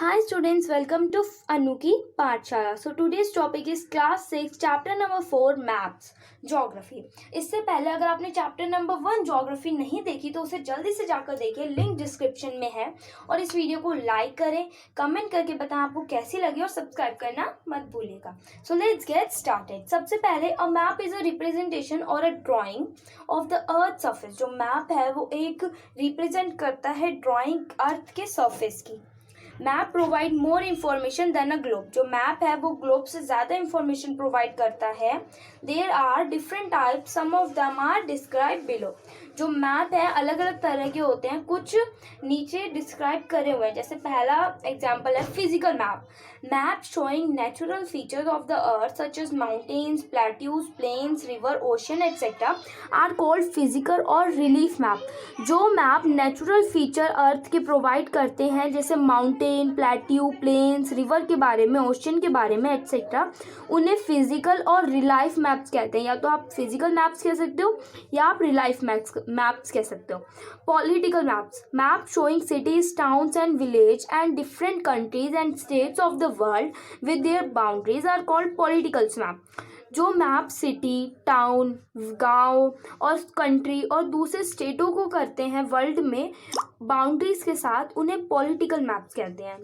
Hi students, welcome to Anuki Pathshala. So today's topic is class 6 chapter number 4 maths geography. इससे पहले अगर आपने chapter number 1 geography नहीं देखी तो उसे जल्दी से जाकर देखिए, लिंक डिस्क्रिप्शन में है। और इस वीडियो को लाइक करें, कमेंट करके बताएं आपको कैसी लगी और सब्सक्राइब करना मत भूलिएगा। So let's get started. सबसे पहले a map is a representation और a drawing of the earth surface. जो मैप है वो एक रिप्रेजेंट करता है ड्राइंग अर्थ के सरफेस की। Map provide more information than a globe. जो मैप है वो ग्लोब से ज़्यादा इन्फॉर्मेशन प्रोवाइड करता है। There are different types, some of them are describe below. जो मैप है अलग अलग तरह के होते हैं, कुछ नीचे डिस्क्राइब करे हुए हैं। जैसे पहला एग्जाम्पल है physical map. Map showing natural features of the earth such as mountains, plateaus, plains, river, ocean etcetera are called physical और रिलीफ मैप। जो मैप नेचुरल फीचर अर्थ के प्रोवाइड करते हैं, जैसे माउंटेन, प्लेट्यू, प्लेन्स, रिवर के बारे में, ocean के बारे में एटसेट्रा, उन्हें फिजिकल और रिलाइफ मैप्स कहते हैं। या तो आप फिजिकल मैप्स कह सकते हो या आप रिलाइफ मैप्स कह सकते हो। Political maps, map showing cities, towns and village and different countries and states of the world with their boundaries are called political map. जो मैप सिटी, टाउन, गांव और कंट्री और दूसरे स्टेटों को करते हैं वर्ल्ड में बाउंड्रीज के साथ, उन्हें पॉलिटिकल मैप्स कहते हैं।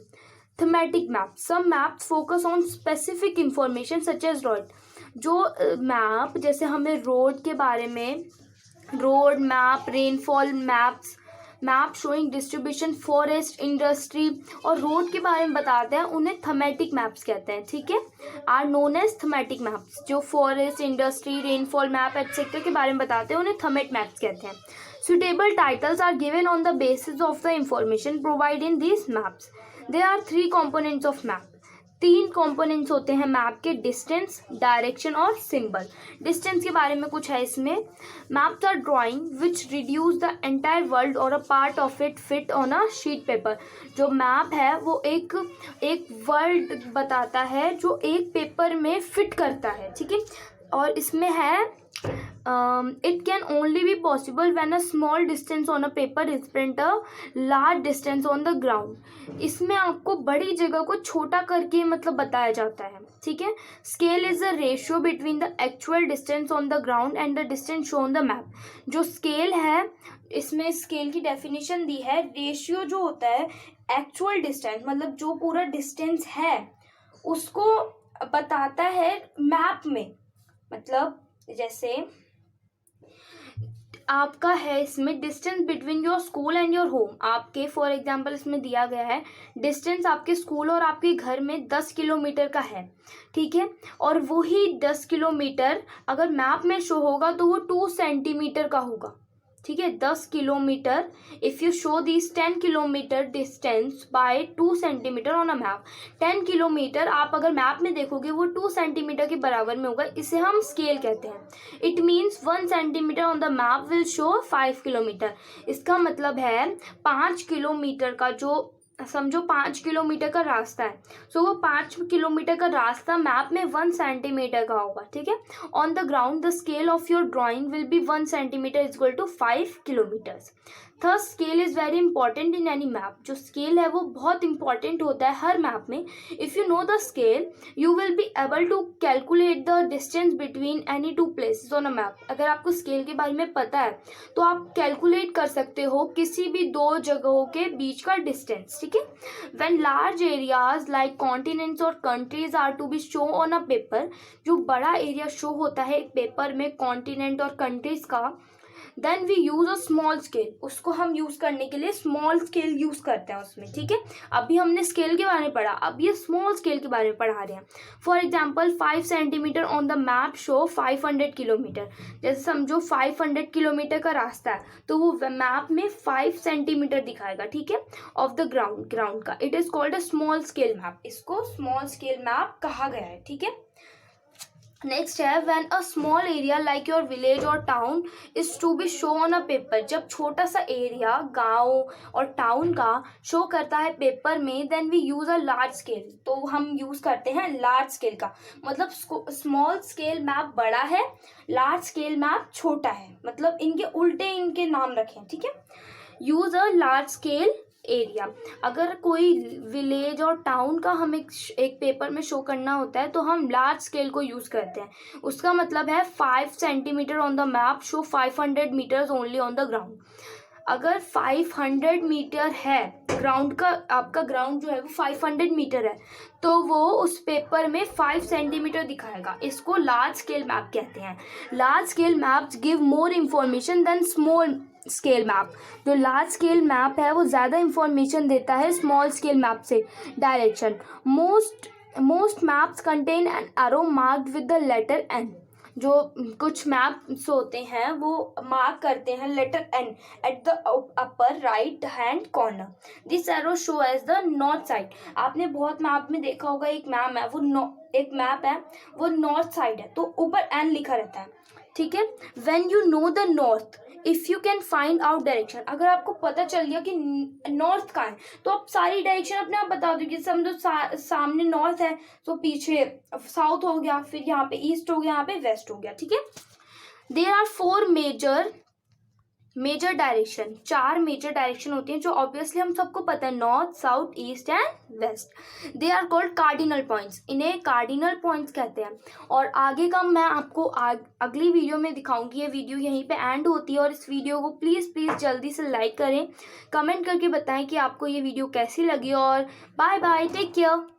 Thematic map, some maps focus on specific information such as road. जो मैप जैसे हमें रोड के बारे में, road map, rainfall maps, map showing distribution, forest, industry और रोड के बारे में बताते हैं, उन्हें थीमेटिक मैप्स कहते हैं। ठीक है, are known as thematic maps. जो forest, industry, rainfall map etcetera के बारे में बताते हैं, उन्हें थीमेट मैप्स कहते हैं। Suitable titles are given on the basis of the information provide in these maps. There are 3 components of map. 3 components होते हैं मैप के, डिस्टेंस, डायरेक्शन और सिंबल। डिस्टेंस के बारे में कुछ है इसमें। Maps are drawing which reduce the entire world और a part of it fit on a sheet paper. जो मैप है वो एक वर्ल्ड बताता है जो एक पेपर में फिट करता है। ठीक है, और इसमें है it can only be possible when a small distance on a paper represent a large distance on the ground। इसमें आपको बड़ी जगह को छोटा करके मतलब बताया जाता है। ठीक है, scale is the ratio between the actual distance on the ground and the distance show on the map. जो स्केल है, इसमें स्केल की डेफिनेशन दी है। रेशियो जो होता है एक्चुअल डिस्टेंस, मतलब जो पूरा डिस्टेंस है उसको बताता है मैप में। मतलब जैसे आपका है इसमें distance between your school and your home. आपके फॉर एग्जांपल इसमें दिया गया है डिस्टेंस आपके स्कूल और आपके घर में 10 किलोमीटर का है। ठीक है, और वही 10 किलोमीटर अगर मैप में शो होगा तो वो 2 सेंटीमीटर का होगा। ठीक है, 10 kilometre, if you show this 10 kilometre distance by 2 centimetre on a map. 10 kilometre आप अगर मैप में देखोगे वो 2 सेंटीमीटर के बराबर में होगा। इसे हम स्केल कहते हैं। It means 1 centimetre on the map will show 5 kilometre. इसका मतलब है 5 किलोमीटर का, जो समझो 5 किलोमीटर का रास्ता है, सो वो 5 किलोमीटर का रास्ता मैप में 1 सेंटीमीटर का होगा। ठीक है, on the ground the scale of your drawing will be 1 centimetre is equal to 5 kilometres. Third, scale is very important in any map. जो स्केल है वो बहुत इंपॉर्टेंट होता है हर मैप में। If you know the scale you will be able to calculate the distance between any 2 places on a map. अगर आपको स्केल के बारे में पता है तो आप कैलकुलेट कर सकते हो किसी भी 2 जगहों के बीच का डिस्टेंस। ठीक है, when large areas like continents और countries are to be show on a paper. जो बड़ा एरिया शो होता है एक पेपर में कॉन्टिनेंट और कंट्रीज का, then we use a small scale. उसको हम यूज करने के लिए स्मॉल स्केल यूज करते हैं उसमें। ठीक है, अभी हमने स्केल के बारे में पढ़ा, अब ये स्मॉल स्केल के बारे में पढ़ा रहे हैं। For example 5 centimetre on the map show 500 kilometre. जैसे समझो 500 किलोमीटर का रास्ता है तो वो मैप में 5 सेंटीमीटर दिखाएगा। ठीक है, ऑफ द ग्राउंड का। It is called a small scale map. इसको स्मॉल स्केल मैप कहा गया है। ठीक है, नेक्स्ट है when a small area like your village और town is to be show on a paper. जब छोटा सा एरिया गांव और टाउन का शो करता है पेपर में, then we use a large scale. तो हम यूज करते हैं लार्ज स्केल का। मतलब स्मॉल स्केल मैप बड़ा है, लार्ज स्केल मैप छोटा है, मतलब इनके उल्टे इनके नाम रखें। ठीक है, use a large scale area. अगर कोई विलेज और टाउन का हमें एक पेपर में शो करना होता है तो हम लार्ज स्केल को यूज़ करते हैं। उसका मतलब है 5 centimetre on the map show 500 metres only on the ground. अगर 500 मीटर है ग्राउंड का, आपका ग्राउंड जो है वो 500 मीटर है, तो वो उस पेपर में 5 सेंटीमीटर दिखाएगा। इसको लार्ज स्केल मैप कहते हैं। Large scale maps give more information than small scale map. जो लार्ज स्केल मैप है वो ज़्यादा इंफॉर्मेशन देता है स्मॉल स्केल मैप से। Direction, most maps contain an arrow marked with the letter N. जो कुछ मैप्स होते हैं वो मार्क करते हैं letter N at the upper right hand corner. This arrow show as the north side. आपने बहुत मैप में देखा होगा, एक मैप है एक मैप है वो नॉर्थ साइड है, तो ऊपर एन लिखा रहता है, ठीक है। When you know the north if you can find out direction. अगर आपको पता चल गया कि नॉर्थ कहाँ है तो आप सारी डायरेक्शन अपने आप बता दोगे। समझो सामने नॉर्थ है तो पीछे साउथ हो गया, फिर यहाँ पे ईस्ट हो गया, यहाँ पे वेस्ट हो गया, ठीक है। There are 4 major direction. 4 major direction होती हैं जो ऑब्वियसली हम सबको पता है, north, south, east and west. They are called cardinal points. इन्हें कार्डिनल पॉइंट्स कहते हैं। और आगे का मैं आपको अगली वीडियो में दिखाऊंगी। ये वीडियो यहीं पे एंड होती है और इस वीडियो को प्लीज़ जल्दी से लाइक करें, कमेंट करके बताएं कि आपको ये वीडियो कैसी लगी। और बाय बाय, टेक केयर।